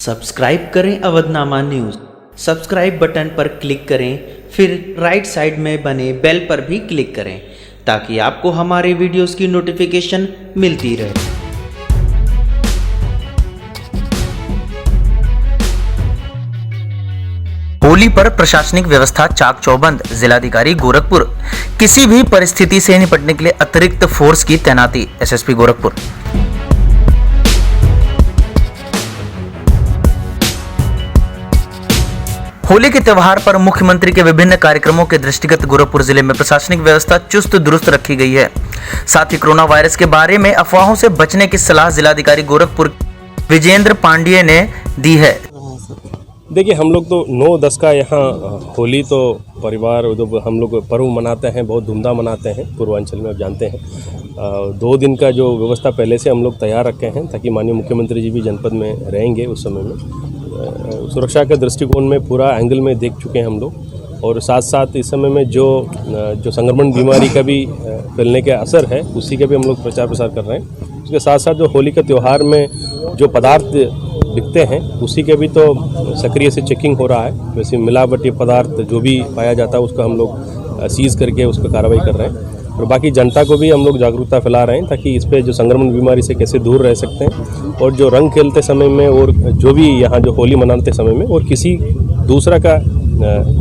Subscribe करें Avadhnama news. Subscribe button पर click करें, फिर राइट साइड में बने बेल पर भी क्लिक करें ताकि आपको हमारे वीडियोस की नोटिफिकेशन मिलती रहे। होली पर प्रशासनिक व्यवस्था चाक चौबंद। जिलाधिकारी गोरखपुर। किसी भी परिस्थिति से निपटने के लिए अतिरिक्त फोर्स की तैनाती। एसएसपी गोरखपुर। होली के त्यौहार पर मुख्यमंत्री के विभिन्न कार्यक्रमों के दृष्टिगत गोरखपुर जिले में प्रशासनिक व्यवस्था चुस्त दुरुस्त रखी गई है। साथ ही कोरोना वायरस के बारे में अफवाहों से बचने की सलाह जिलाधिकारी गोरखपुर विजेंद्र पांडेय ने दी है। देखिए, हम लोग तो 9-10 का यहाँ होली तो परिवार हम लोग पर्व मनाते हैं, बहुत धूमधाम मनाते हैं पूर्वांचल में, आप जानते हैं। 2 दिन का जो व्यवस्था पहले से हम लोग तैयार रखे हैं ताकि माननीय मुख्यमंत्री जी भी जनपद में रहेंगे उस समय में। सुरक्षा के दृष्टिकोण में पूरा एंगल में देख चुके हैं हम लोग, और साथ साथ इस समय में जो संक्रमण बीमारी का भी फैलने के असर है उसी का भी हम लोग प्रचार प्रसार कर रहे हैं। उसके साथ साथ जो होली के त्यौहार में जो पदार्थ दिखते हैं उसी के भी तो सक्रिय से चेकिंग हो रहा है। वैसे मिलावटी पदार्थ जो भी पाया जाता है उसका हम लोग सीज करके उस पर कार्रवाई कर रहे हैं, और बाकी जनता को भी हम लोग जागरूकता फैला रहे हैं ताकि इस पे जो संक्रमण बीमारी से कैसे दूर रह सकते हैं, और जो रंग खेलते समय में और जो भी यहाँ जो होली मनाते समय में और किसी दूसरा का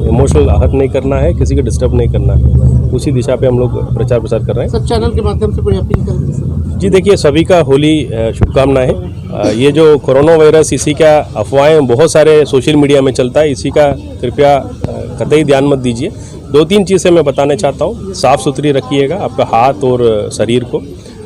इमोशनल आहत नहीं करना है, किसी को डिस्टर्ब नहीं करना है, उसी दिशा पे हम लोग प्रचार प्रसार कर रहे हैं। सब चैनल के माध्यम से कोई अपील करेंगे? जी देखिए, सभी का होली शुभकामनाएं। ये जो कोरोना वायरस, इसी का अफवाहें बहुत सारे सोशल मीडिया में चलता है, इसी का कृपया कतई ध्यान मत दीजिए। 2-3 चीज़ें मैं बताना चाहता हूँ। साफ़ सुथरी रखिएगा आपका हाथ और शरीर को,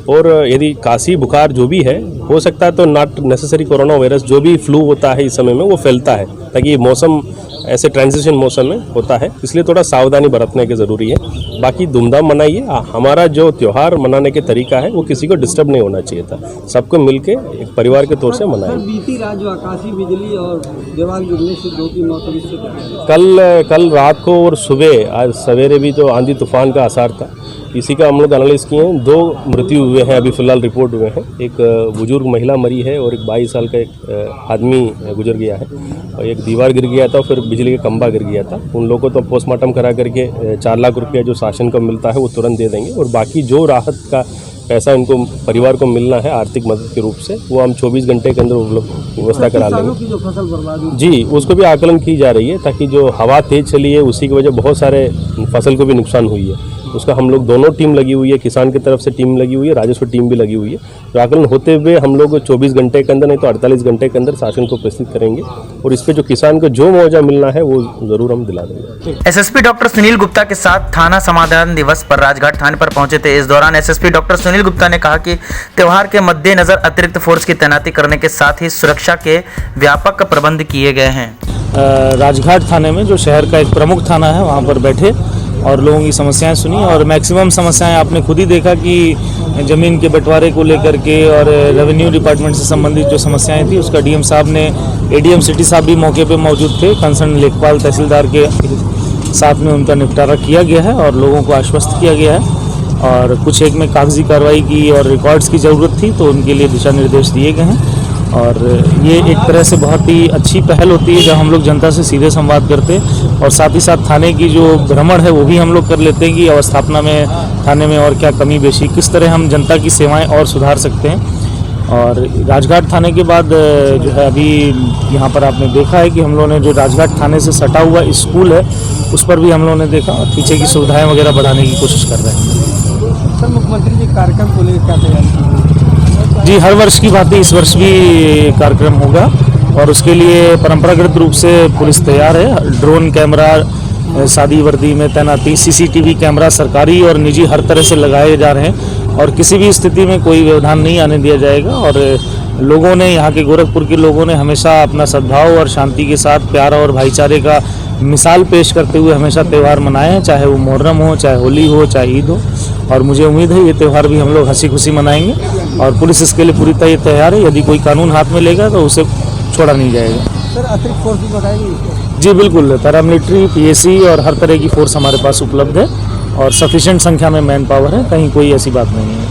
और यदि खांसी बुखार जो भी है, हो सकता है तो नॉट नेसेसरी कोरोना वायरस जो भी फ्लू होता है इस समय में वो फैलता है, ताकि ये मौसम ऐसे ट्रांजिशन मौसम में होता है, इसलिए थोड़ा सावधानी बरतने की ज़रूरी है। बाकी धूमधाम मनाइए। हमारा जो त्यौहार मनाने के तरीका है वो किसी को डिस्टर्ब नहीं होना चाहिए था, सबको मिलके एक परिवार के तौर से मनाएं। बीती रात जो आकाशीय बिजली और दीवार गिरने से 2-3 मौतें इससे कल रात को और सुबह आज सवेरे भी तो आंधी तूफान का असर था, इसी का हम लोग एनालिस किए हैं। 2 मृत्यु हुए हैं, अभी फिलहाल रिपोर्ट हुए हैं। एक बुजुर्ग महिला मरी है और एक 22 साल का एक आदमी गुजर गया है, और एक दीवार गिर गया था, फिर बिजली का खंभा गिर गया था। उन लोगों को तो पोस्टमार्टम करा करके 4 लाख रुपया जो शासन को मिलता है वो तुरंत दे देंगे, और बाकी जो राहत का पैसा इनको परिवार को मिलना है आर्थिक मदद के रूप से, वो हम 24 घंटे के अंदर व्यवस्था करा लेंगे। जो फसल बर्बाद जी, उसको भी आकलन की जा रही है, ताकि जो हवा तेज चली है उसी की वजह बहुत सारे फसल को भी नुकसान हुई है। उसका हम लोग दोनों टीम लगी हुई है, किसान की तरफ से टीम लगी हुई है, राजस्व टीम भी लगी हुई है। तो आकलन होते हुए हम लोग 24 घंटे के अंदर नहीं तो 48 घंटे के अंदर शासन को प्रस्तुत करेंगे, और इस पे जो किसान को जो मुआवजा मिलना है वो जरूर हम दिला देंगे। एसएसपी डॉक्टर सुनील गुप्ता के साथ थाना समाधान दिवस पर राजघाट थाने पर पहुंचे थे। इस दौरान एसएसपी डॉक्टर सुनील गुप्ता ने कहा कि त्यौहार के मद्देनजर अतिरिक्त फोर्स की तैनाती करने के साथ ही सुरक्षा के व्यापक प्रबंध किए गए हैं। राजघाट थाने में जो शहर का एक प्रमुख थाना है वहाँ पर बैठे और लोगों की समस्याएं सुनी, और मैक्सिमम समस्याएं आपने खुद ही देखा कि ज़मीन के बंटवारे को लेकर के और रेवेन्यू डिपार्टमेंट से संबंधित जो समस्याएं थी उसका डीएम साहब ने, एडीएम सिटी साहब भी मौके पे मौजूद थे, कंसर्न लेखपाल तहसीलदार के साथ में उनका निपटारा किया गया है और लोगों को आश्वस्त किया गया है। और कुछ एक में कागजी कार्रवाई की और रिकॉर्ड्स की ज़रूरत थी तो उनके लिए दिशा निर्देश दिए गए हैं, और ये एक तरह से बहुत ही अच्छी पहल होती है जब हम लोग जनता से सीधे संवाद करते हैं, और साथ ही साथ थाने की जो भ्रमण है वो भी हम लोग कर लेते हैं कि अवस्थापना में थाने में और क्या कमी बेशी, किस तरह हम जनता की सेवाएं और सुधार सकते हैं। और राजघाट थाने के बाद जो है अभी यहाँ पर आपने देखा है कि हम लोगों ने जो राजघाट थाने से सटा हुआ स्कूल है उस पर भी हम लोगों ने देखा, और पीछे की सुविधाएँ वगैरह बढ़ाने की कोशिश कर रहे हैं। सर, मुख्यमंत्री जी कार्यक्रम को लेकर क्या तैयारी की? जी, हर वर्ष की बात है, इस वर्ष भी कार्यक्रम होगा, और उसके लिए परंपरागत रूप से पुलिस तैयार है। ड्रोन कैमरा, सादी वर्दी में तैनाती, सीसीटीवी कैमरा सरकारी और निजी हर तरह से लगाए जा रहे हैं, और किसी भी स्थिति में कोई व्यवधान नहीं आने दिया जाएगा। और लोगों ने, यहाँ के गोरखपुर के लोगों ने हमेशा अपना सद्भाव और शांति के साथ प्यार और भाईचारे का मिसाल पेश करते हुए हमेशा त्यौहार मनाए हैं, चाहे वो मुहर्रम हो, चाहे होली हो, चाहे ईद हो। और मुझे उम्मीद है ये त्यौहार भी हम लोग हंसी खुशी मनाएंगे, और पुलिस इसके लिए पूरी तरह तैयार है। यदि कोई कानून हाथ में लेगा तो उसे छोड़ा नहीं जाएगा। सर, अतिरिक्त फोर्स भी बढ़ाएंगे? जी बिल्कुल, पैरामिलिट्री, पीएसी और हर तरह की फोर्स हमारे पास उपलब्ध है, और सफिशिएंट संख्या में मैन पावर है, कहीं कोई ऐसी बात नहीं है।